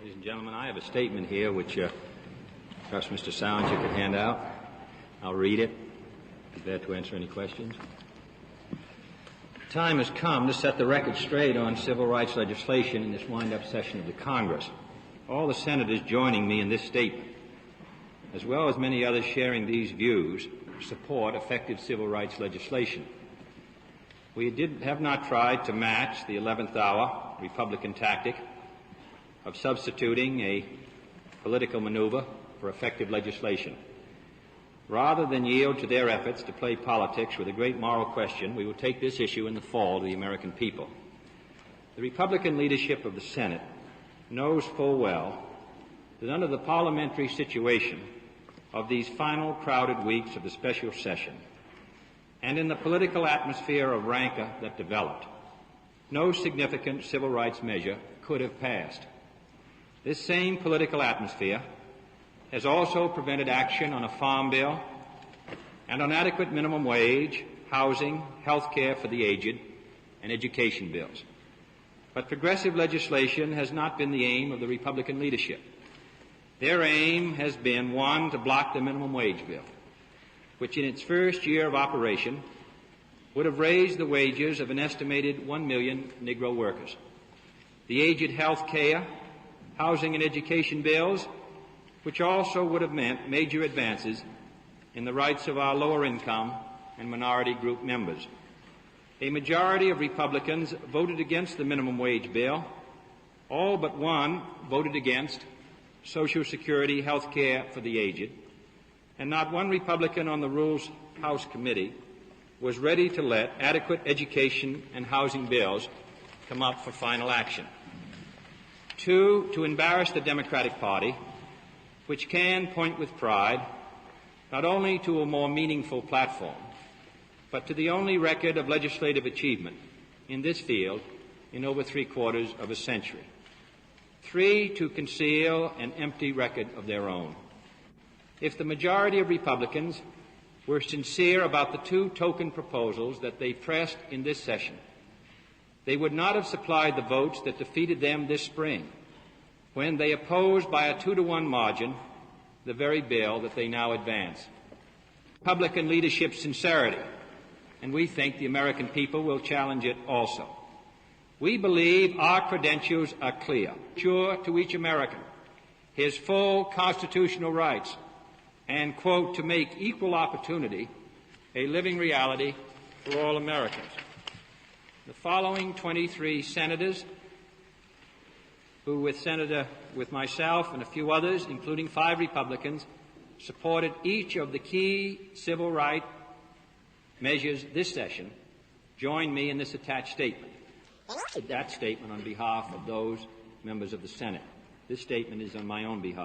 Ladies and gentlemen, I have a statement here which perhaps Mr. Sounds you could hand out. I'll read it. Be there to answer any questions. The time has come to set the record straight on civil rights legislation in this wind-up session of the Congress. All the senators joining me in this statement, as well as many others sharing these views, support effective civil rights legislation. We have not tried to match the 11th hour Republican tactic of substituting a political maneuver for effective legislation. Rather than yield to their efforts to play politics with a great moral question, we will take this issue in the fall to the American people. The Republican leadership of the Senate knows full well that under the parliamentary situation of these final crowded weeks of the special session, and in the political atmosphere of rancor that developed, no significant civil rights measure could have passed. This same political atmosphere has also prevented action on a farm bill and on adequate minimum wage, housing, health care for the aged, and education bills. But progressive legislation has not been the aim of the Republican leadership. Their aim has been, one, to block the minimum wage bill, which in its first year of operation would have raised the wages of an estimated 1 million Negro workers. The aged health care, housing and education bills, which also would have meant major advances in the rights of our lower income and minority group members. A majority of Republicans voted against the minimum wage bill. All but one voted against Social Security health care for the aged, and not one Republican on the Rules House Committee was ready to let adequate education and housing bills come up for final action. Two, to embarrass the Democratic Party, which can point with pride not only to a more meaningful platform, but to the only record of legislative achievement in this field in over 3/4 of a century. Three, to conceal an empty record of their own. If the majority of Republicans were sincere about the two token proposals that they pressed in this session, they would not have supplied the votes that defeated them this spring, when they opposed by a 2-to-1 margin the very bill that they now advance. Republican leadership's sincerity, and we think the American people will challenge it also. We believe our credentials are clear, sure to each American his full constitutional rights, and, quote, to make equal opportunity a living reality for all Americans. The following 23 senators, who with myself and a few others, including 5 Republicans, supported each of the key civil rights measures this session, join me in this attached statement. That statement on behalf of those members of the Senate. This statement is on my own behalf.